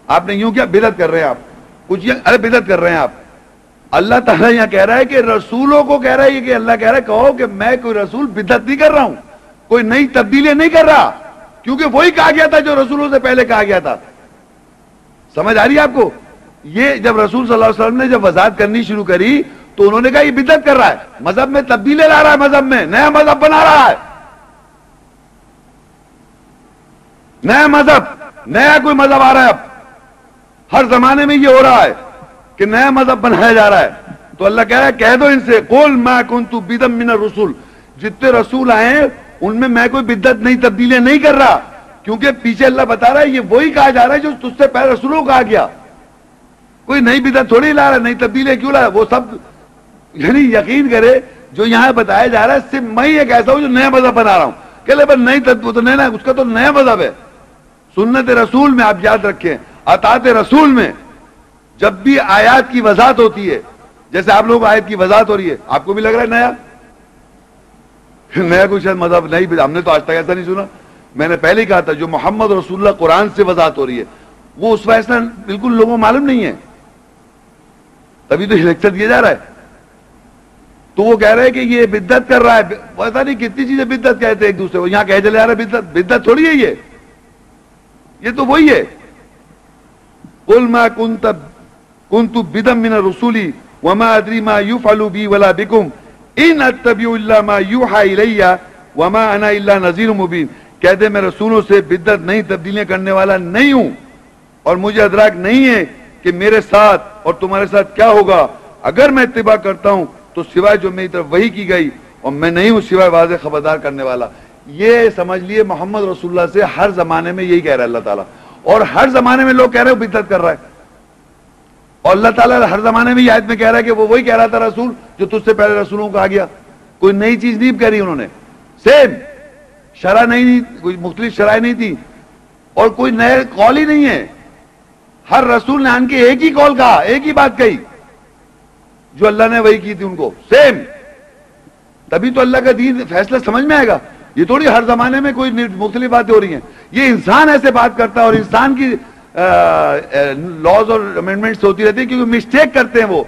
آپ نے یوں کیا بدعت کر رہے ہیں آپ کچھ ارے بدعت کر رہے ہیں آپ. اللہ تعالیٰ یہاں کہہ رہا ہے کہ رسولوں کو کہہ رہا ہے کہ اللہ کہہ رہا ہے کہو کہ میں کوئی رسول بدعت نہیں کر رہا ہوں, کوئی نئی تبدیلیاں نہیں کر رہا, کیونکہ وہی کہا گیا تھا جو رسولوں سے پہلے کہا گیا تھا. سمجھ آ رہی ہے آپ کو؟ یہ جب رسول صلی اللہ علیہ وسلم نے جب وضاحت کرنی شروع کری تو انہوں نے کہا یہ بدعت کر رہا ہے, مذہب میں تبدیلی لا رہا ہے, مذہب میں نیا مذہب بنا رہا ہے, نیا مذہب, نیا کوئی مذہب آ رہا ہے. اب ہر زمانے میں یہ ہو رہا ہے کہ نیا مذہب بنایا جا رہا ہے. تو اللہ کہہ رہا ہے کہہ دو ان سے قل ما کنت بدعا من الرسل, جتنے رسول آئے ہیں ان میں میں کوئی بدعت نئی تبدیلیاں نہیں کر رہا, کیونکہ پیچھے اللہ بتا رہا ہے یہ وہی کہا جا رہا ہے جو تجھ سے پہلے رسولوں کو کہا گیا. کوئی نئی بدعت تھوڑی لا رہا ہے, نئی تبدیلیاں کیوں لا رہا ہے, وہ سب یعنی یقین کرے جو یہاں بتایا جا رہا ہے صرف میں ہی ایک ایسا ہوں جو نیا مذہب بنا رہا ہوں. کہ لے نئی تو نیا, اس کا تو نیا مذہب ہے. سنت رسول میں آپ یاد رکھیں, اطاعت رسول میں جب بھی آیات کی وضاحت ہوتی ہے, جیسے آپ لوگوں آیت کی وضاحت ہو رہی ہے, آپ کو بھی لگ رہا ہے نیا نیا کوئی شاید مذہب نہیں, ہم نے تو آج تک ایسا نہیں سنا. میں نے پہلے ہی کہا تھا جو محمد رسول اللہ قرآن سے وضاحت ہو رہی ہے وہ اس فیصلہ بالکل لوگوں کو معلوم نہیں ہے, تبھی تو یہ لیکچر دیا جا رہا ہے. تو وہ کہہ رہے ہیں کہ یہ بدعت کر رہا ہے, پتا نہیں کتنی چیزیں بدعت کہتے ہیں ایک دوسرے کو, یہاں کہہ چلے جا رہا ہے بدعت, بدعت تھوڑی ہے یہ تو وہی ہے. قل ما كنت بدعا من الرسل وما ادري ما يفعل بي ولا بكم ان اتبع الا ما يوحى الي وما انا الا نذير مبين. کہہ دے میں رسولوں سے بدعت نہیں تبدیلیاں کرنے والا نہیں ہوں اور مجھے ادراک نہیں ہے کہ میرے ساتھ اور تمہارے ساتھ کیا ہوگا. اگر میں اتباع کرتا ہوں تو سوائے جو میری طرف وحی کی گئی, اور میں نہیں ہوں سوائے واضح خبردار کرنے والا. یہ سمجھ لیے محمد رسول اللہ سے ہر زمانے میں یہی کہہ رہا ہے اللہ تعالیٰ, اور ہر زمانے میں لوگ کہہ رہے ہیں وہ بدعت کر رہا ہے. اور اللہ تعالیٰ ہر زمانے میں یہ آیت میں کہہ رہا ہے کہ وہ وہی کہہ رہا تھا رسول جو تجھ سے پہلے رسولوں کو آ گیا. کوئی نئی چیز نہیں کہہ رہی انہوں نے, سیم شرع نہیں, کوئی مختلف شرائع نہیں تھی, اور کوئی نئے قول ہی نہیں ہے. ہر رسول نے آن کے ایک ہی قول کہا, ایک ہی بات کہی جو اللہ نے وہی کی تھی ان کو, سیم. تبھی تو اللہ کا دین فیصلہ سمجھ میں آئے گا. یہ تھوڑی ہر زمانے میں کوئی مختلف باتیں ہو رہی ہیں. یہ انسان ایسے بات کرتا ہے اور انسان کی لاز اور امینڈمنٹس ہوتی رہتی ہے, کیونکہ مسٹیک کرتے ہیں وہ,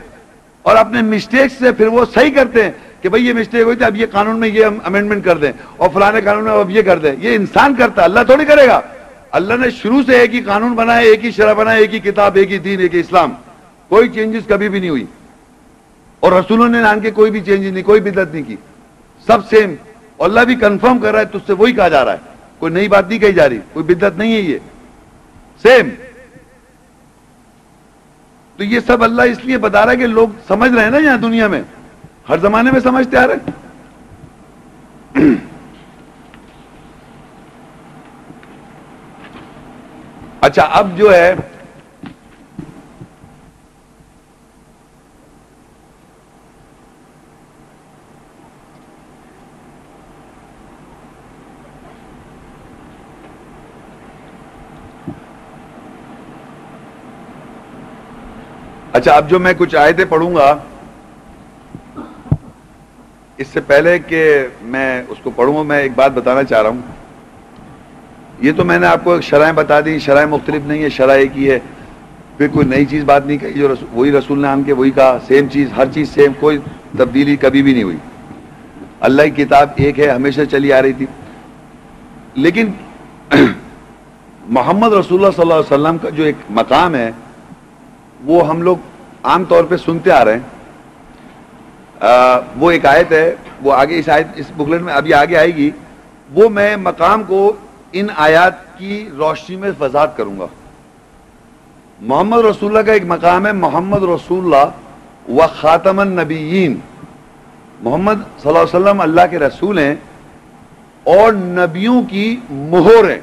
اور اپنے مسٹیک سے پھر وہ صحیح کرتے ہیں کہ بھئی یہ مسٹیک ہوئی تھی, اب یہ قانون میں یہ امینڈمنٹ کر دیں, اور فلانے قانون میں اب یہ کر دیں. یہ انسان کرتا ہے, اللہ تھوڑی کرے گا. اللہ نے شروع سے ایک ہی قانون بنایا, ایک ہی شرع بنایا, ایک ہی کتاب, ایک ہی دین, ایک ہی اسلام. کوئی چینجز کبھی بھی نہیں ہوئی, اور رسولوں نے آن کے کوئی بھی چینج نہیں, کوئی بدعت نہیں کی, سب سیم. اور اللہ بھی کنفرم کر رہا ہے تجھ سے وہی کہا جا رہا ہے, کوئی نئی بات نہیں کہی جا رہی, کوئی بدعت نہیں ہے, یہ سیم. تو یہ سب اللہ اس لیے بتا رہا ہے کہ لوگ سمجھ رہے ہیں نا, یہاں دنیا میں ہر زمانے میں سمجھتے آ رہے ہیں. اچھا اب جو ہے اب جو میں کچھ آیتیں پڑھوں گا, اس سے پہلے کہ میں اس کو پڑھوں گا میں ایک بات بتانا چاہ رہا ہوں. یہ تو میں نے آپ کو شرائع بتا دی, شرائع مختلف نہیں ہے, شرائع ایک ہی ہے. پھر کوئی نئی چیز بات نہیں کہی, جو وہی رسول نے آن کے وہی کہا, سیم چیز, ہر چیز سیم, کوئی تبدیلی کبھی بھی نہیں ہوئی. اللہ کی کتاب ایک ہے, ہمیشہ چلی آ رہی تھی. لیکن محمد رسول اللہ صلی اللہ علیہ وسلم کا جو ایک مقام ہے وہ ہم لوگ عام طور پہ سنتے آ رہے ہیں. وہ ایک آیت ہے, وہ آگے اس آیت اس بکلیٹ میں ابھی آگے آئے گی, وہ میں مقام کو ان آیات کی روشنی میں وضاحت کروں گا. محمد رسول اللہ کا ایک مقام ہے, محمد رسول اللہ و خاتم النبیین. محمد صلی اللہ علیہ وسلم اللہ کے رسول ہیں اور نبیوں کی مہر ہیں.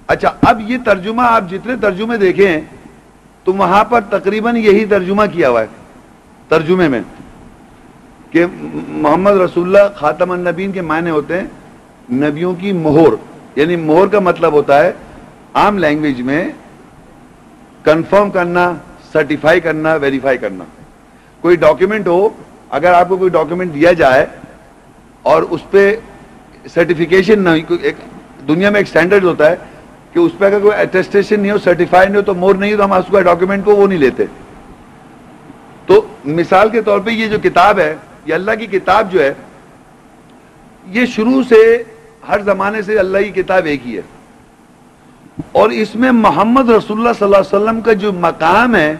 اچھا اب یہ ترجمہ آپ جتنے ترجمے دیکھیں تو وہاں پر تقریباً یہی ترجمہ کیا ہوا ہے ترجمے میں کہ محمد رسول اللہ خاتم النبیین کے معنی ہوتے ہیں نبیوں کی مہر. یعنی مہر کا مطلب ہوتا ہے عام لینگویج میں کنفرم کرنا, سرٹیفائی کرنا, ویریفائی کرنا. کوئی ڈاکیومنٹ ہو, اگر آپ کو کوئی ڈاکیومنٹ دیا جائے اور اس پہ سرٹیفیکیشن نہ ہوئی, دنیا میں ایک سٹینڈرڈ ہوتا ہے کہ اس پہ اگر کوئی اٹیسٹیشن نہیں ہو، سرٹیفائڈ نہیں ہو تو مور نہیں ہو، تو ہم اس کا ڈاکیومنٹ کو وہ نہیں لیتے. تو مثال کے طور پہ یہ جو کتاب ہے، یہ اللہ کی کتاب جو ہے، یہ شروع سے ہر زمانے سے اللہ کی کتاب ایک ہی ہے، اور اس میں محمد رسول اللہ صلی اللہ علیہ وسلم کا جو مقام ہے،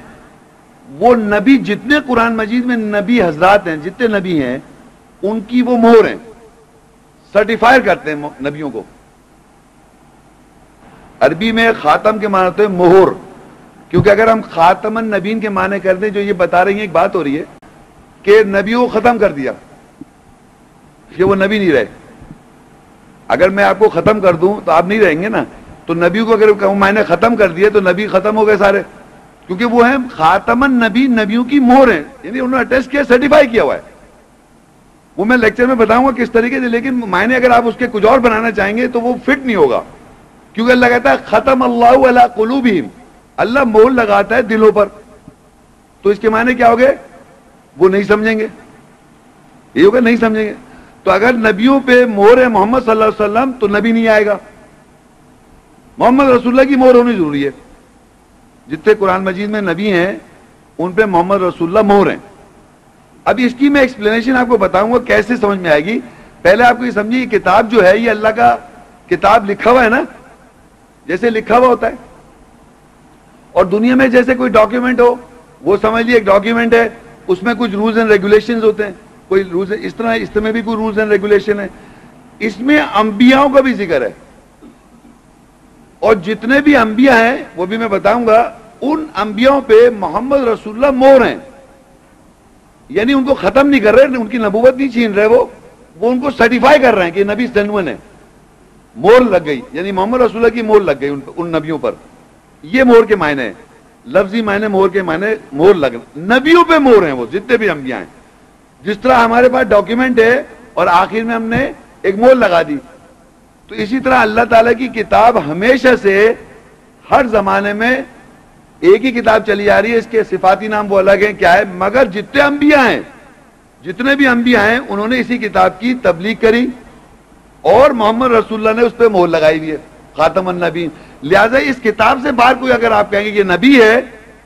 وہ نبی جتنے قرآن مجید میں نبی حضرات ہیں، جتنے نبی ہیں، ان کی وہ مہر ہیں، سرٹیفائی کرتے ہیں نبیوں کو. عربی میں خاتم کے معنی ہوتے ہیں مہر، کیونکہ اگر ہم خاتم النبین کے معنی کر دیں، جو یہ بتا رہی ہیں ایک بات ہو رہی ہے کہ نبیوں کو ختم کر دیا، کہ وہ نبی نہیں رہے. اگر میں آپ کو ختم کر دوں تو آپ نہیں رہیں گے نا، تو نبی کو اگر میں نے ختم کر دیا تو نبی ختم ہو گئے سارے، کیونکہ وہ ہیں خاتم النبی، نبیوں کی مہر ہیں، یعنی انہوں نے اٹیسٹ کیا، سرٹیفائی کیا ہوا ہے. وہ میں لیکچر میں بتاؤں گا کس طریقے سے، لیکن معنی اگر آپ اس کے کچھ اور بنانا چاہیں گے تو وہ فٹ نہیں ہوگا، کیونکہ اللہ کہتا ہے ختم اللہ علی قلوبہم، اللہ مہر لگاتا ہے دلوں پر. تو اس کے معنی کیا ہوگے؟ وہ نہیں سمجھیں گے، یہ ہوگا نہیں سمجھیں گے. تو اگر نبیوں پہ مہر ہے محمد صلی اللہ علیہ وسلم تو نبی نہیں آئے گا. محمد رسول اللہ کی مہر ہونی ضروری ہے. جتنے قرآن مجید میں نبی ہیں ان پہ محمد رسول اللہ مہر ہیں. اب اس کی میں ایکسپلینیشن آپ کو بتاؤں گا کیسے سمجھ میں آئے گی. پہلے آپ کو یہ سمجھیے کتاب جو ہے یہ اللہ کا کتاب لکھا ہوا ہے نا، جیسے لکھا ہوا ہوتا ہے. اور دنیا میں جیسے کوئی ڈاکیومنٹ ہو، وہ سمجھ لیے ایک ڈاکیومنٹ ہے، اس میں کچھ رولز اینڈ ریگولیشنز ہوتے ہیں، کوئی رولز اس طرح، اس میں بھی کوئی رولز اینڈ ریگولیشن ہے. اس میں انبیاءوں کا بھی ذکر ہے، اور جتنے بھی انبیاء ہیں وہ بھی میں بتاؤں گا، ان انبیاءوں پہ محمد رسول اللہ مہر ہیں. یعنی ان کو ختم نہیں کر رہے، ان کی نبوت نہیں چھین رہے، وہ ان کو سرٹیفائی کر رہے ہیں کہ نبی جنون ہے. مہر لگ گئی، یعنی محمد رسول اللہ کی مہر لگ گئی ان نبیوں پر. یہ مہر کے معنی ہے، لفظی معنی مہر کے معنی مہر لگ، نبیوں پہ مہر ہیں وہ جتنے بھی انبیاء ہیں. جس طرح ہمارے پاس ڈاکیومنٹ ہے اور آخر میں ہم نے ایک مہر لگا دی، تو اسی طرح اللہ تعالیٰ کی کتاب ہمیشہ سے ہر زمانے میں ایک ہی کتاب چلی آ رہی ہے. اس کے صفاتی نام وہ الگ ہیں، کیا ہے، مگر جتنے انبیاء ہیں، جتنے بھی انبیاء ہیں، انہوں نے اسی کتاب کی تبلیغ کری، اور محمد رسول اللہ نے اس پہ مہر لگائی ہوئی ہے، خاتم النبی. لہٰذا اس کتاب سے باہر کوئی اگر آپ کہیں گے یہ نبی ہے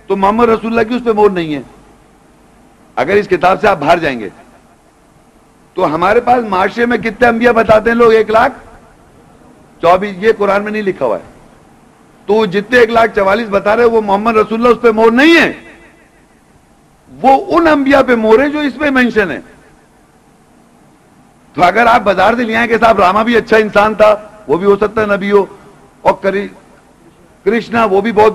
تو محمد رسول اللہ کی اس پہ مہر نہیں ہے. اگر اس کتاب سے آپ باہر جائیں گے تو ہمارے پاس معاشرے میں کتنے انبیاء بتاتے ہیں لوگ؟ 1,24,000. یہ قرآن میں نہیں لکھا ہوا ہے. تو جتنے 1,44,000 بتا رہے وہ محمد رسول اللہ اس پہ مہر نہیں ہے، وہ ان انبیاء پہ مہر ہے جو اس پہ مینشن ہے. تو اگر آپ بازار سے لے آئیں کہ صاحب راما بھی اچھا انسان تھا، وہ بھی ہو سکتا ہے نبی ہو، اور کرشنا وہ بھی بہت،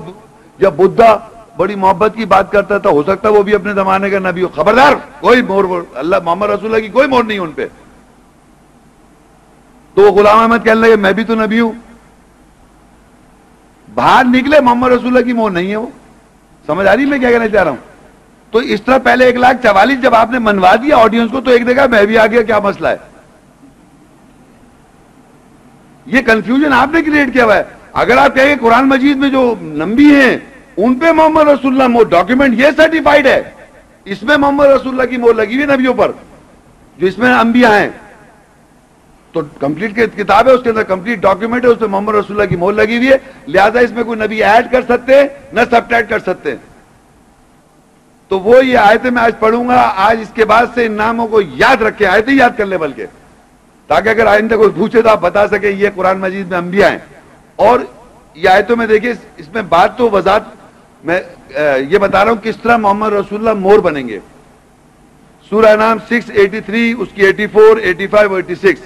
یا بدھا بڑی محبت کی بات کرتا تھا، ہو سکتا ہے وہ بھی اپنے زمانے کا نبی ہو. خبردار، کوئی مہر اللہ محمد رسول اللہ کی کوئی مہر نہیں ان پہ. تو غلام احمد کہنے لگے میں بھی تو نبی ہوں، باہر نکلے محمد رسول اللہ کی مہر نہیں ہے. وہ سمجھ آ رہی میں کیا کہنا چاہ رہا ہوں؟ تو اس طرح پہلے 1,44,000 جب آپ نے منوا دیا آڈینس کو، تو ایک دیکھا میں بھی آ گیا، کیا مسئلہ ہے؟ یہ کنفیوژن آپ نے کریٹ کیا ہوا ہے. اگر آپ کہیں گے قرآن مجید میں جو نبی ہیں ان پہ محمد رسول اللہ مہر، ڈاکیومنٹ یہ سرٹیفائڈ ہے، اس میں محمد رسول اللہ کی مہر لگی ہوئی نبیوں پر جو اس میں انبیاء ہیں، تو کمپلیٹ کتاب ہے، اس کے اندر کمپلیٹ ڈاکیومنٹ ہے، اس میں محمد رسول اللہ کی مہر لگی ہوئی ہے. لہذا اس میں کوئی نبی ایڈ کر سکتے نہ سبٹریکٹ کر سکتے. تو وہ یہ آیتیں میں آج پڑھوں گا، آج اس کے بعد سے ان ناموں کو یاد رکھیں، آیتیں یاد کر لیں بلکہ، تاکہ اگر آئندہ کوئی پوچھے تو آپ بتا سکیں یہ قرآن مجید میں انبیاء ہیں. اور یہ آیتوں میں دیکھیں، اس میں بات تو وضاحت میں یہ بتا رہا ہوں کس طرح محمد رسول اللہ مہر بنیں گے. سورہ نام 683، اس کی 84، 85 اور 86.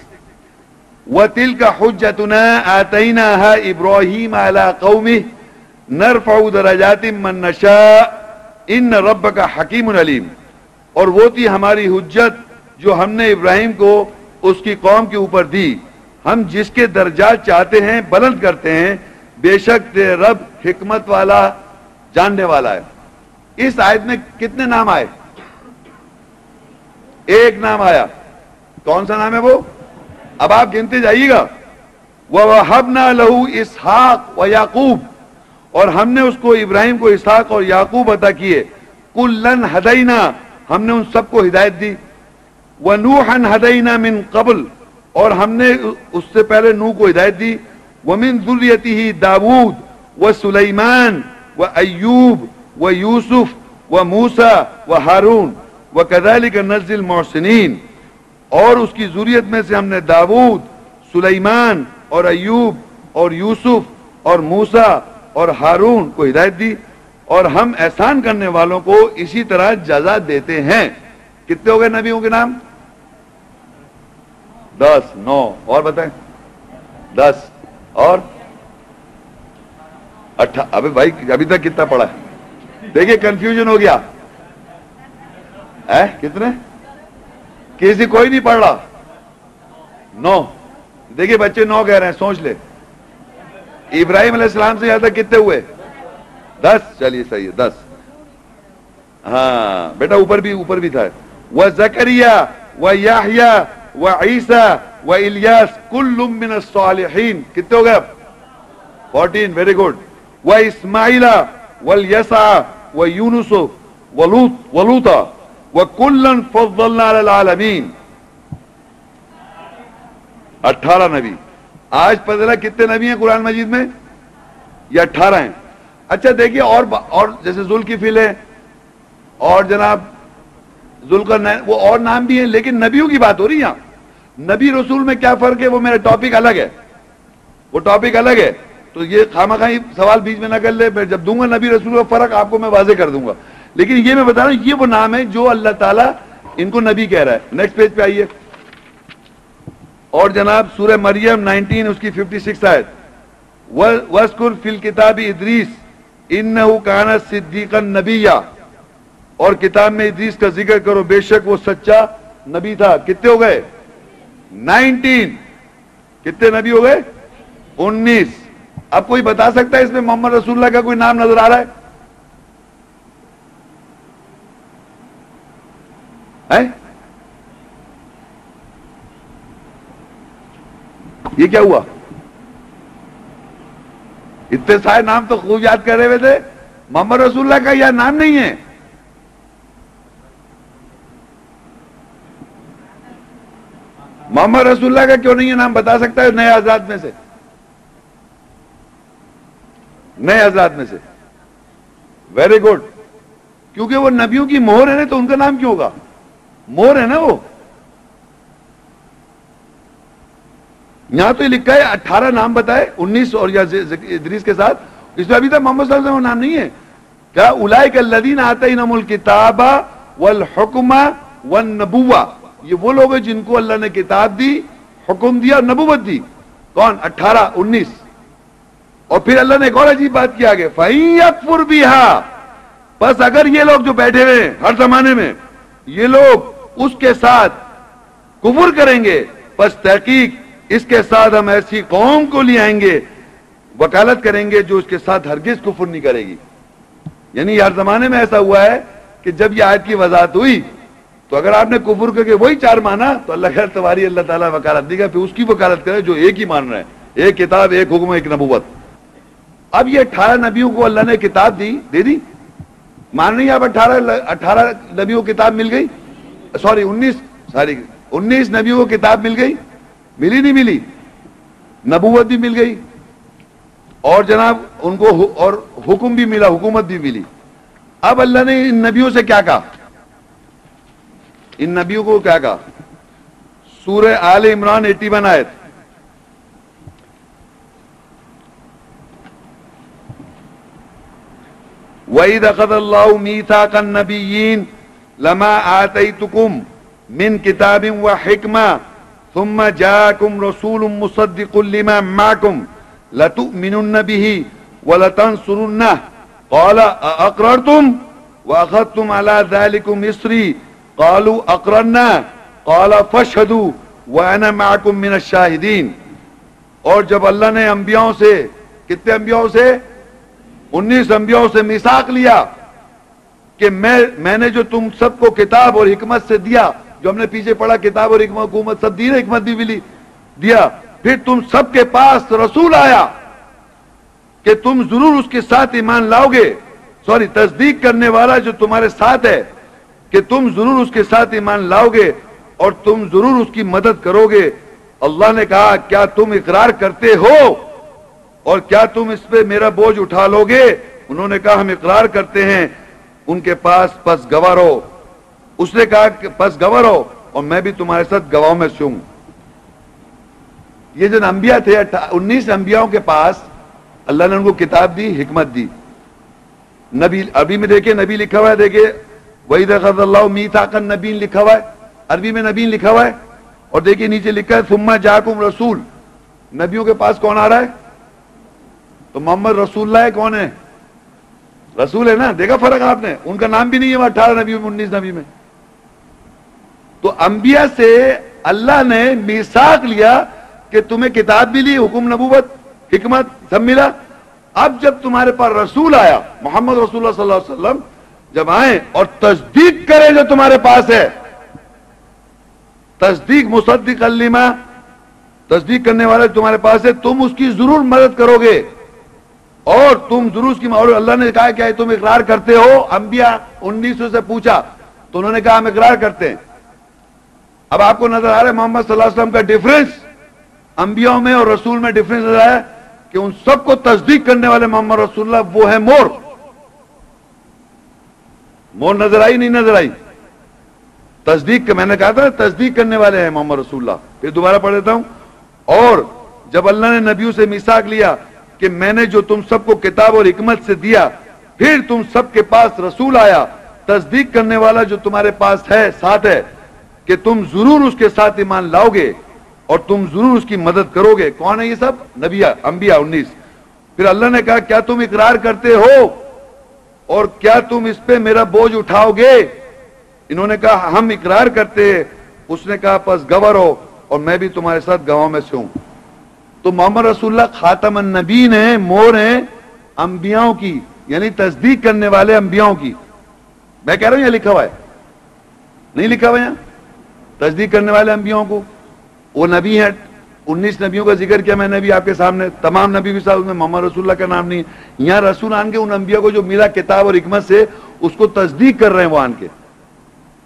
وَتِلْكَ حُجَّتُنَا آتَيْنَاهَا إِبْرَاهِيمَ عَلَىٰ قَوْمِهِ نَرْفَعُ دَرَجَاتٍ مَّن نَّشَاءُ إِنَّ رَبَّكَ حَكِيمٌ عَلِيمٌ. اور وہ تھی ہماری حجت جو ہم نے ابراہیم کو اس کی قوم کے اوپر دی، ہم جس کے درجات چاہتے ہیں بلند کرتے ہیں، بے شک تیرے رب حکمت والا جاننے والا ہے. اس آیت میں کتنے نام آئے؟ ایک نام آیا. کون سا نام ہے وہ؟ اب آپ گنتے جائیے گا. وَوَهَبْنَا لَهُ إِسْحَاقَ وَيَعْقُوبَ، اور ہم نے اس کو ابراہیم کو اسحاق اور یعقوب عطا کیے. کُلًّا ہدینا، ہم نے ان سب کو ہدایت دی. وَنُوحًا ہدینا من قبل، اور ہم نے اس سے پہلے نوح کو ہدایت دی. ومن ذریته داود وسلیمان وایوب ویوسف وموسیٰ وہارون وکذالک نجزی المحسنین، اور اس کی ذریت میں سے ہم نے داود، سلیمان اور ایوب اور یوسف اور موسیٰ اور ہارون کو ہدایت دی، اور ہم احسان کرنے والوں کو اسی طرح جزا دیتے ہیں۔ کتنے ہو گئے نبیوں کے نام؟ 10، 9 اور بتائیں، 10 اور 18۔ ابھی بھائی ابھی تک کتنا پڑھا ہے؟ دیکھیے کنفیوژن ہو گیا، کتنے؟ کسی کوئی نہیں پڑھ رہا؟ 9۔ دیکھیے بچے 9 کہہ رہے ہیں، سوچ لے۔ ابراہیم علیہ السلام سے یہاں تک کتنے ہوئے؟ 10۔ چلیے صحیح ہے، 10۔ ہاں بیٹا اوپر بھی تھا۔ وزکریا ویحییٰ وعیسیٰ والیاس کل من الصالحین، کتنے ہو گئے اب؟ 14، ویری گڈ۔ واسماعیل والیسع ویونس ولوطا وکلا فضلنا علی العالمین، 18 نبی۔ آج پتہ چلا کتنے نبی ہیں قرآن مجید میں؟ یہ 18 ہیں۔ اچھا دیکھیے اور جیسے ذوالکفل ہے اور جناب ذوالقرنین، وہ اور نام بھی ہیں، لیکن نبیوں کی بات ہو رہی ہے یہاں۔ نبی رسول میں کیا فرق ہے وہ میرا ٹاپک الگ ہے، وہ ٹاپک الگ ہے، تو یہ خامخواہ سوال بیچ میں نہ کر لے، میں جب دوں گا نبی رسول کا فرق آپ کو میں واضح کر دوں گا، لیکن یہ میں بتا رہا ہوں یہ وہ نام ہے جو اللہ تعالیٰ ان کو نبی کہہ رہا ہے۔ نیکسٹ پیج پہ آئیے، اور جناب سورہ مریم 19 اس کی 56 آیت، وَاذْكُرْ فِي الْكِتَابِ إِدْرِيسَ إِنَّهُ كَانَ صِدِّيقًا نَبِيًّا، اور کتاب میں ادریس کا ذکر کرو بے شک وہ سچا نبی تھا۔ کتنے ہو گئے؟ 19۔ کتنے نبی ہو گئے؟ 19۔ اب کوئی بتا سکتا ہے اس میں محمد رسول اللہ کا کوئی نام نظر آ رہا ہے؟ یہ کیا ہوا؟ اتنے سارے نام تو خوب یاد کر رہے ہوئے تھے، محمد رسول اللہ کا یہ نام نہیں ہے۔ محمد رسول اللہ کا کیوں نہیں ہے نام؟ بتا سکتا ہے نئے حضرات میں سے؟ نئے حضرات میں سے؟ ویری گڈ، کیونکہ وہ نبیوں کی مہر ہے نا، تو ان کا نام کیوں ہوگا؟ مہر ہے نا وہ۔ یہاں تو یہ لکھا ہے 18 نام بتائے، 19 اور یا ادریس کے ساتھ، اس میں ابھی تک محمد صلی اللہ علیہ وسلم نام نہیں ہے۔ کیا اولئک الذین آتینہم الکتاب والحکم والنبوہ، یہ وہ لوگ ہیں جن کو اللہ نے کتاب دی، حکم دیا اور نبوت دی۔ کون؟ 18، 19۔ اور پھر اللہ نے ایک اور عجیب بات کی آگے، فَإِن يَكْفُرْ بِهَا، بس اگر یہ لوگ جو بیٹھے ہوئے ہیں ہر زمانے میں، یہ لوگ اس کے ساتھ کفر کریں گے، بس تحقیق اس کے ساتھ ہم ایسی قوم کو لے آئیں گے، وکالت کریں گے جو اس کے ساتھ ہرگز کفر نہیں کرے گی۔ یعنی ہر زمانے میں ایسا ہوا ہے کہ جب یہ آیت کی وضاحت ہوئی تو اگر آپ نے کفر کر کے وہی 4 مانا تو اللہ خیر تمہاری اللہ تعالیٰ وکالت دے گا، پھر اس کی وکالت کرے جو ایک ہی مان رہے ہیں، ایک کتاب، ایک حکم، ایک نبوت۔ اب یہ 18 نبیوں کو اللہ نے کتاب دے دی، مان رہی ہیں آپ؟ 18 نبیوں کو کتاب مل گئی، 19 نبیوں کو کتاب مل گئی، ملی نہیں ملی؟ نبوت بھی مل گئی، اور جناب ان کو اور حکم بھی ملا، حکومت بھی ملی۔ اب اللہ نے ان نبیوں سے کیا کہا؟ ان نبیوں کو کیا کہا؟ سورہ آل عمران 81 آیت، وَإِذْ أَخَذَ اللَّهُ مِيثَاقَ النَّبِيِّينَ لَمَا آتَيْتُكُم مِّن كِتَابٍ وَحِكْمَةٍ ثُمَّ جَاءَكُمْ رَسُولٌ مُصَدِّقٌ لِّمَا مَعَكُمْ لَتُؤْمِنُنَّ بِهِ وَلَتَنصُرُنَّهُ قَالَ أَأَقْرَرْتُمْ وَأَخَذْتُمْ عَلَى ذَلِكُمْ إِصْرِي قَالُوا أَقْرَرْنَا قَالَ فَاشْهَدُوا وَأَنَا مَعَكُمْ مِنَ الشَّاهِدِينَ۔ اور جب اللہ نے انبیاءوں سے، کتنے انبیاءوں سے؟ 19 انبیاءوں سے میثاق لیا کہ میں نے جو تم سب کو کتاب اور حکمت سے دیا، جو ہم نے پیچھے پڑھا کتاب اور حکومت سب دی، حکمت بھی ملی دیا، پھر تم سب کے پاس رسول آیا کہ تم ضرور اس کے ساتھ ایمان لاؤ گے، تصدیق کرنے والا جو تمہارے ساتھ ہے کہ تم ضرور اس کے ساتھ ایمان لاؤ گے اور تم ضرور اس کی مدد کرو گے۔ اللہ نے کہا کیا تم اقرار کرتے ہو اور کیا تم اس پہ میرا بوجھ اٹھا لو گے؟ انہوں نے کہا ہم اقرار کرتے ہیں ان کے پاس، پس گواہ رہو۔ اس نے کہا کہ پس گواہ رہو اور میں بھی تمہارے ساتھ گواہوں میں سے ہوں۔ یہ جو انبیاء تھے 19 انبیاءوں کے پاس اللہ نے ان کو کتاب دی، حکمت دی۔ نبی عربی میں دیکھیں نبی لکھا ہوا ہے، دیکھیں وَإِذَا أَخَذَ اللَّهُ مِيثَاقَ النَّبِيِّينَ لکھا ہوا ہے، عربی میں نبی لکھا ہوا ہے، اور دیکھیں نیچے لکھا ہے ثُمَّ جَاءَكُمْ رسول۔ نبیوں کے پاس کون آ رہا ہے؟ تو محمد رسول اللہ ہے، کون ہے؟ رسول ہے نا۔ دیکھا فرق آپ نے؟ ان کا نام بھی نہیں ہے وہ 18 نبیوں میں، 19 نبی میں۔ تو انبیاء سے اللہ نے میثاق لیا کہ تمہیں کتاب بھی لی، حکم نبوت حکمت سب ملا۔ اب جب تمہارے پاس رسول آیا محمد رسول اللہ صلی اللہ علیہ وسلم جب آئیں اور تصدیق کریں جو تمہارے پاس ہے، تصدیق مصدق لما، تصدیق کرنے والا تمہارے پاس ہے، تم اس کی ضرور مدد کرو گے اور تم ضرور اس کی اور اللہ نے کہا کہ تم اقرار کرتے ہو؟ انبیاء 19 سے پوچھا تو انہوں نے کہا ہم اقرار کرتے ہیں۔ اب آپ کو نظر آ رہا ہے محمد صلی اللہ علیہ وسلم کا ڈیفرنس، انبیاء میں اور رسول میں ڈیفرنس نظر آیا کہ ان سب کو تصدیق کرنے والے محمد رسول اللہ وہ ہے مور۔ مور نظر آئی نہیں نظر آئی؟ تصدیق میں نے کہا تھا تصدیق کرنے والے ہیں محمد رسول اللہ۔ پھر دوبارہ پڑھ دیتا ہوں۔ اور جب اللہ نے نبیوں سے میثاق لیا کہ میں نے جو تم سب کو کتاب اور حکمت سے دیا، پھر تم سب کے پاس رسول آیا تصدیق کرنے والا جو تمہارے پاس ہے، ساتھ ہے، کہ تم ضرور اس کے ساتھ ایمان لاؤ گے اور تم ضرور اس کی مدد کرو گے۔ کون ہے یہ سب؟ نبیاء انبیاء 19۔ پھر اللہ نے کہا کیا تم اقرار کرتے ہو اور کیا تم اس پہ میرا بوجھ اٹھاؤ گے؟ انہوں نے کہا ہم اقرار کرتے ہیں۔ اس نے کہا پس گواہ رہو اور میں بھی تمہارے ساتھ گواہوں میں سے ہوں۔ تو محمد رسول اللہ خاتم النبیین ہیں، مور ہیں انبیاءوں کی، یعنی تصدیق کرنے والے انبیاءوں کی۔ میں کہہ رہا ہوں یہ لکھا ہوا ہے، نہیں لکھا ہوا یہاں؟ تصدیق کرنے والے انبیاءوں کو وہ نبی ہیں۔ 19 نبیوں کا ذکر کیا میں نے بھی آپ کے سامنے، تمام نبی کے ساتھ، اس میں محمد رسول اللہ کا نام نہیں ہے۔ یہاں رسول آن کے ان انبیاء کو جو ملا کتاب اور حکمت سے، اس کو تصدیق کر رہے ہیں، وہ آن کے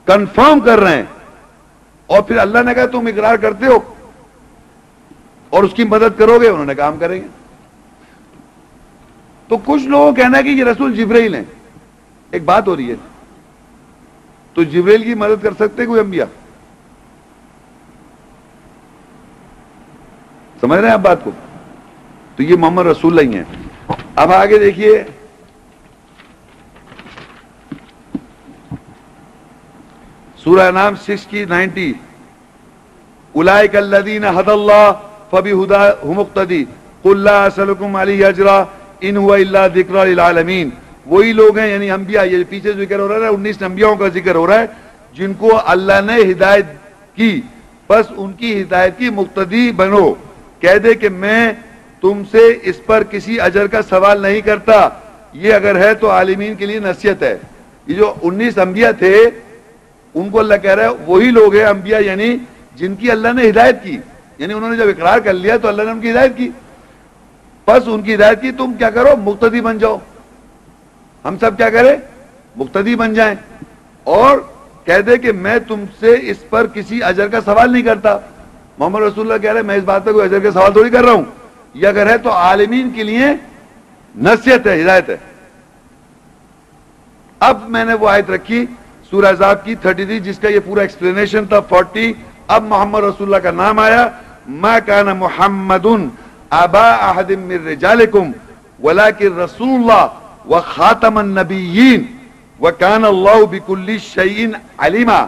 کنفرم کر رہے ہیں۔ اور پھر اللہ نے کہا تم اقرار کرتے ہو اور اس کی مدد کرو گے؟ انہوں نے کہا ہم کریں گے۔ تو کچھ لوگوں کا کہنا ہے کہ یہ رسول جبرائیل ہیں۔ ایک بات ہو رہی ہے، تو جبرائیل کی مدد کر سکتے کوئی انبیاء؟ سمجھ رہے ہیں آپ بات کو؟ تو یہ محمد رسول اللہ ہی ہیں۔ اب آگے دیکھیے سورہ نام 60 اولئک الذین ھدی اللہ فبہداہ مقتدی قل لا اسألکم علیہ اجرا ان ہوا الا ذکری للعالمین۔ وہی لوگ ہیں یعنی انبیاء، یہ پیچھے ذکر ہو رہا ہے 19 انبیاءوں کا ذکر ہو رہا ہے جن کو اللہ نے ہدایت کی، بس ان کی ہدایت کی مقتدی بنو۔ کہہ دے کہ میں تم سے اس پر کسی اجر کا سوال نہیں کرتا، یہ اگر ہے تو عالمین کے لیے نصیحت ہے۔ یہ جو 19 انبیاء تھے ان کو اللہ کہہ رہا ہے وہی لوگ ہیں انبیاء، یعنی جن کی اللہ نے ہدایت کی، یعنی انہوں نے جب اقرار کر لیا تو اللہ نے ان کی ہدایت کی، بس ان کی ہدایت کی تم کیا کرو؟ مقتدی بن جاؤ۔ ہم سب کیا کریں؟ مقتدی بن جائیں اور کہہ دے کہ میں تم سے اس پر کسی اجر کا سوال نہیں کرتا۔ محمد رسول اللہ کہہ رہے میں اس بات پہ کوئی اجر کا سوال تھوڑی کر رہا ہوں، یہ اگر ہے تو عالمین کے لیے نصیحت ہے، ہدایت ہے۔ اب میں نے وہ آیت رکھی سورہ احزاب کی 33 جس کا یہ پورا ایکسپلینیشن تھا 40۔ اب محمد رسول اللہ کا نام آیا، ما کان محمد ابا احد من رجالکم ولکن رسول اللہ وخاتم النبیین وکان اللہ بکل شیء علیما۔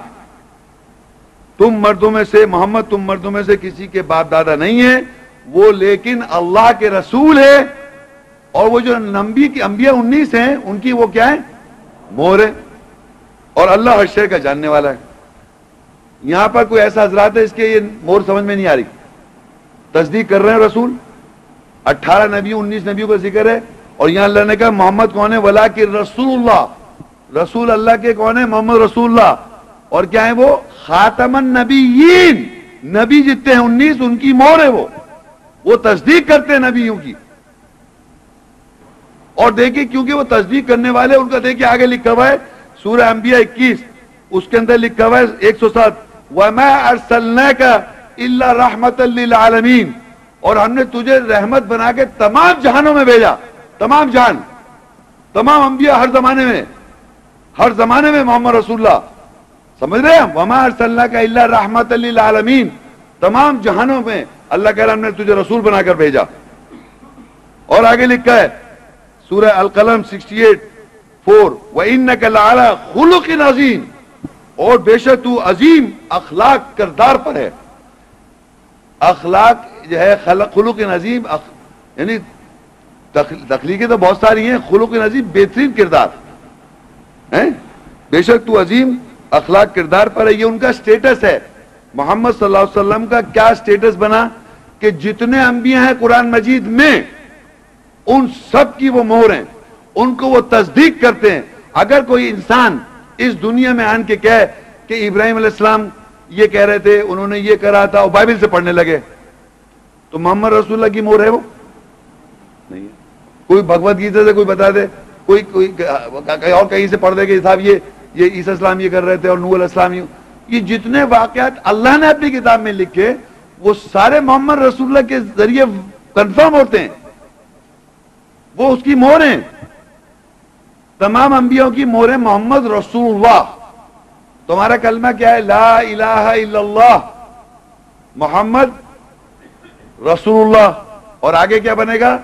تم مردوں میں سے، محمد تم مردوں میں سے کسی کے باپ دادا نہیں ہیں، وہ لیکن اللہ کے رسول ہے، اور وہ جو انبیاء 19 ہیں ان کی وہ کیا ہے؟ مور ہے، اور اللہ ہر شے کا جاننے والا ہے۔ یہاں پر کوئی ایسا حضرات ہے اس کے یہ مور سمجھ میں نہیں آ رہی؟ تصدیق کر رہے ہیں رسول، 18 نبی 19 نبیوں کا ذکر ہے، اور یہاں اللہ نے کہا محمد کون ہے؟ ولیکن رسول اللہ، رسول اللہ کے کون ہے؟ محمد رسول اللہ، اور کیا ہے وہ؟ خاتم النبیین، نبی جتنے ہیں 19 ان کی مور ہے، وہ تصدیق کرتے ہیں نبیوں کی۔ اور دیکھیں کیونکہ وہ تصدیق کرنے والے، ان کا دیکھیں آگے لکھا ہوا ہے سورہ انبیاء 21 اس کے اندر لکھا ہوا ہے 107 وَمَا أَرْسَلْنَاكَ إِلَّا رَحْمَةً لِلْعَالَمِينَ۔ اور ہم نے تجھے رحمت بنا کے تمام جہانوں میں بھیجا. تمام جہان, تمام انبیاء ہر زمانے میں محمد رسول اللہ, سمجھ رہے ہیں, وما ارسلناک الا رحمۃ للعالمین, تمام جہانوں میں اللہ کہہ رہا ہم نے تجھے رسول بنا کر بھیجا. اور آگے لکھا ہے سورہ القلم 68:4 وَإِنَّكَ لَعَلَىٰ خُلُقٍ عَظِيمٍ, اور بے شک تو عظیم اخلاق کردار پر ہے. اخلاق جو ہے خلق عظیم, یعنی تخلیقیں تو بہت ساری ہیں, خلق عظیم بہترین کردار ہے. بے شک تو عظیم اخلاق کردار پر ہے. یہ ان کا سٹیٹس ہے. محمد صلی اللہ علیہ وسلم کا کیا سٹیٹس بنا کہ جتنے انبیاء ہیں قرآن مجید میں ان سب کی وہ مہر ہیں, ان کو وہ تصدیق کرتے ہیں. اگر کوئی انسان اس دنیا میں آن کے کہے کہ ابراہیم علیہ السلام یہ کہہ رہے تھے, انہوں نے یہ کرا تھا, اور بائبل سے پڑھنے لگے, تو محمد رسول اللہ کی مہر ہے وہ نہیں ہے. کوئی بھگوت گیتا سے کوئی بتا دے, کوئی اور کہیں سے پڑھ دے کہ صاحب یہ عیسیٰ السلام یہ کر رہے تھے اور نوح علیہ السلام یہ جتنے واقعات اللہ نے اپنی کتاب میں لکھے وہ سارے محمد رسول اللہ کے ذریعے کنفرم ہوتے ہیں. وہ اس کی مہر ہیں. تمام انبیاء کی مہر ہے محمد رسول اللہ. تمہارا کلمہ کیا ہے؟ لا الہ الا اللہ محمد رسول اللہ. اور آگے کیا بنے گا؟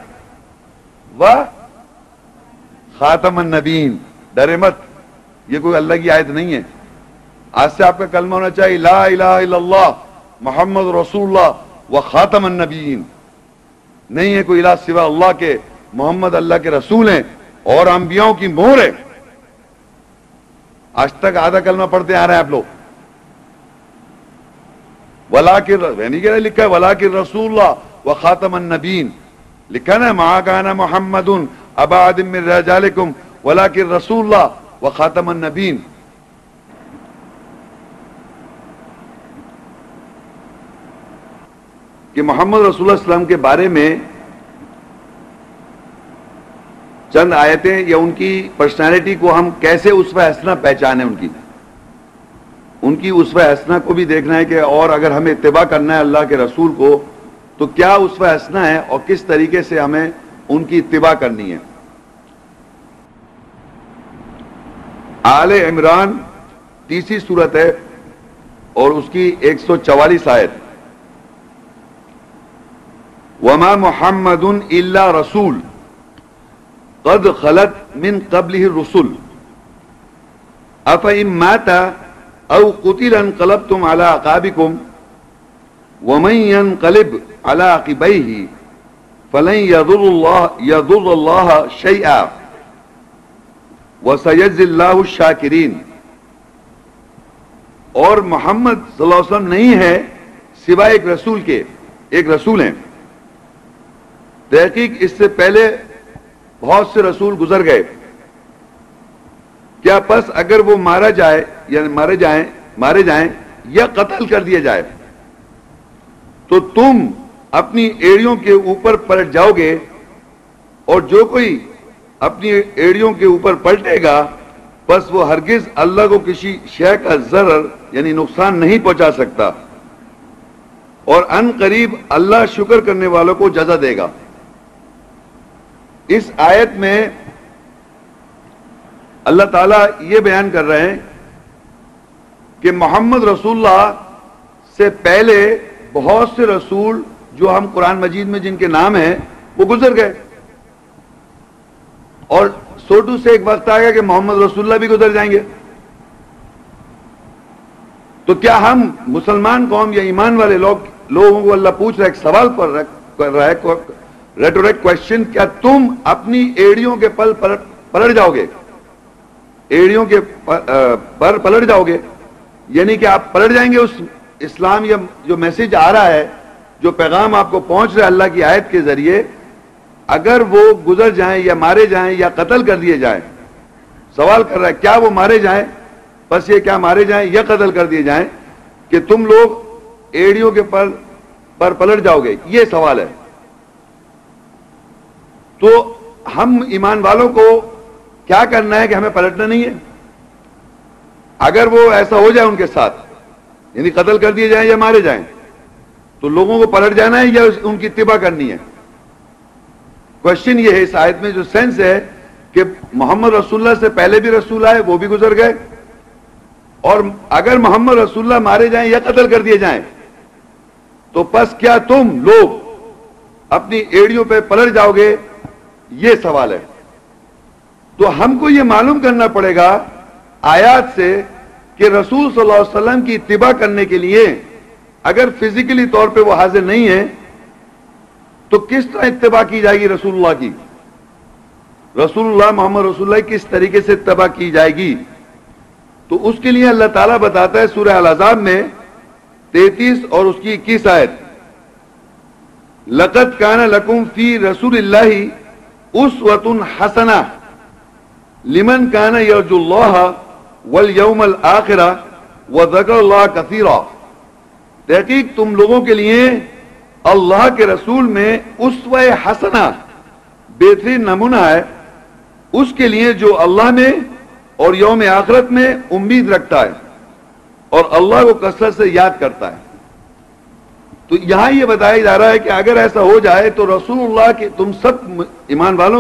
خاتم النبیین. ڈرے مت, یہ کوئی اللہ کی آیت نہیں ہے. آج سے آپ کا کلمہ ہونا چاہیے لا الہ الا اللہ محمد رسول اللہ و خاتم النبیین. نہیں ہے کوئی الہ سوا اللہ کے, محمد اللہ کے رسول ہیں اور انبیاءوں کی مہر ہے. آج تک آدھا کلمہ پڑھتے آ رہے ہیں آپ لوگ. نہیں کہہ رہے, لکھا ہے ولاکن رسول اللہ و خاتم النبیین. لکھا نا ما کان محمد ابا احد من رجالکم ولکن رسول اللہ و خاتم النبیین. کہ محمد رسول اللہ صلی اللہ علیہ وسلم کے بارے میں چند آیتیں یا ان کی پرسنالٹی کو ہم کیسے اسوہ حسنہ پہچانے, ان کی اسوہ حسنہ کو بھی دیکھنا ہے کہ اور اگر ہمیں اتباع کرنا ہے اللہ کے رسول کو تو کیا اسوہ حسنہ ہے اور کس طریقے سے ہمیں ان کی اتباع کرنی ہے. آل عمران 30 سورت ہے اور اس کی 144 آیت. وما محمد الا رسول قد خلت من قبله الرسل افإن مات او قتل انقلبتم على عقابكم ومن ينقلب على عقبيه فلن يضر الله شيئا وسيجزي الله الشاكرين. اور محمد صلی اللہ علیہ وسلم نہیں ہے سوائے ایک رسول کے, ایک رسول ہیں. تحقیق اس سے پہلے بہت سے رسول گزر گئے. کیا پس اگر وہ مارا جائے یعنی مارے جائیں یا قتل کر دیا جائے تو تم اپنی ایڑیوں کے اوپر پلٹ جاؤ گے, اور جو کوئی اپنی ایڑیوں کے اوپر پلٹے گا بس وہ ہرگز اللہ کو کسی شے کا ضرر یعنی نقصان نہیں پہنچا سکتا, اور ان قریب اللہ شکر کرنے والوں کو جزا دے گا. اس آیت میں اللہ تعالیٰ یہ بیان کر رہے ہیں کہ محمد رسول اللہ سے پہلے بہت سے رسول جو ہم قرآن مجید میں جن کے نام ہیں وہ گزر گئے, اور سوٹو سے ایک وقت آ گیا کہ محمد رسول اللہ بھی گزر جائیں گے. تو کیا ہم مسلمان قوم یا ایمان والے لوگوں کو اللہ پوچھ رہا ہے, ایک سوال کر رہا ہے, ریٹورک کوشچن, کیا تم اپنی ایڑیوں کے پلٹ جاؤ گے, ایڑیوں کے پر پلٹ جاؤ گے, یعنی کہ آپ پلٹ جائیں گے اس اسلام یا جو میسج آ رہا ہے, جو پیغام آپ کو پہنچ رہا ہے اللہ کی آیت کے ذریعے, اگر وہ گزر جائیں یا مارے جائیں یا قتل کر دیے جائیں. سوال کر رہا ہے کیا وہ مارے جائیں, بس یہ کیا مارے جائیں یا قتل کر دیے جائیں کہ تم لوگ ایڑیوں کے پر پلٹ جاؤ گے, یہ سوال ہے. تو ہم ایمان والوں کو کیا کرنا ہے کہ ہمیں پلٹنا نہیں ہے. اگر وہ ایسا ہو جائے ان کے ساتھ یعنی قتل کر دیے جائیں یا مارے جائیں تو لوگوں کو پلٹ جانا ہے یا ان کی اتباع کرنی ہے؟ کوشچن یہ ہے اس آیت میں جو سینس ہے کہ محمد رسول اللہ سے پہلے بھی رسول آئے، وہ بھی گزر گئے، اور اگر محمد رسول اللہ مارے جائیں یا قتل کر دیے جائیں تو پس کیا تم لوگ اپنی ایڑیوں پہ پلٹ جاؤ گے؟ یہ سوال ہے۔ تو ہم کو یہ معلوم کرنا پڑے گا آیات سے کہ رسول صلی اللہ علیہ وسلم کی اتباع کرنے کے لیے اگر فزیکلی طور پہ وہ حاضر نہیں ہے تو کس طرح اتباع کی جائے گی رسول اللہ کی؟ رسول اللہ محمد رسول اللہ کس طریقے سے اتباع کی جائے گی؟ تو اس کے لیے اللہ تعالیٰ بتاتا ہے سورہ الاحزاب میں 33 اور اس کی 21 آیت، لَقَدْ كَانَ لَكُمْ فِي رَسُولِ اللَّهِ أُسْوَةٌ حَسَنَةٌ لِمَنْ كَانَ يَرْجُو اللَّهَ وَالْيَوْمَ الْآخِرَةَ وَذَكَرَ اللَّهَ كَثِيرًا۔ تحقیق تم لوگوں کے لیے اللہ کے رسول میں اسوہ حسنہ بہترین نمونہ ہے، اس کے لیے جو اللہ میں اور یوم آخرت میں امید رکھتا ہے اور اللہ کو کثرت سے یاد کرتا ہے۔ تو یہاں یہ بتایا جا رہا ہے کہ اگر ایسا ہو جائے تو رسول اللہ کے تم سب ایمان والوں